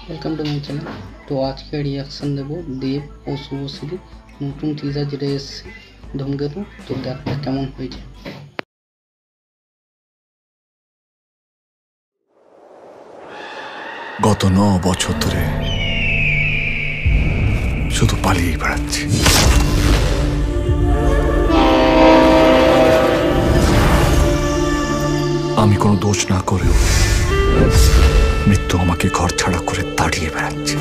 Welcome to my channel. তো আজকে reaction দেব দেব ও শুভশ্রীর নতুন টিজার যেটা এসছে ধূমকেতু। তো দেখতে কেমন হয়েছে। গত 9 বছর ধরে শুধু পালিয়ে বেড়াচ্ছি। আমি কোনো দোষ না করেও মৃত্যু আমাকে ঘর ছাড়া করে তাড়িয়ে বেড়াচ্ছে।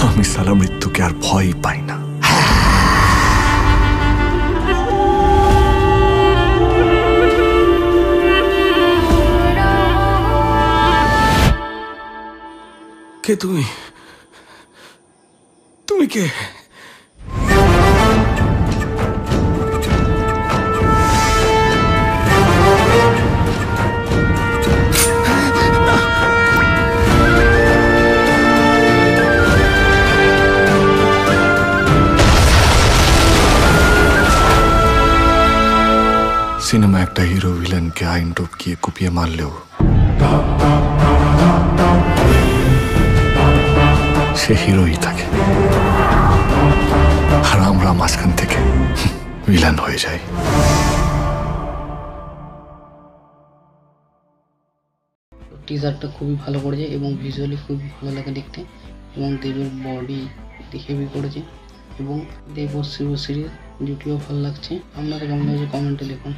আমি সারা মৃত্যুকে আর ভয়ই পাই না। কে তুমি? তুমি কে? সিনেমা একটা হিরো ভিলেনকে আইন টপকিয়ে কুপিয়ে মারলেও সে হিরোই থাকে, আর আমরা মাঝখান থেকে ভিলেন হয়ে যাই। টিজারটা খুবই ভালো করেছে এবং ভিজুয়ালি খুবই ভালো লাগে দেখতে, এবং দেবের বডি হেভি করেছে এবং দেব ও শুভশ্রীর জুটিও ভালো লাগছে। আপনাদের কেমন লাগছে কমেন্টে লিখুন।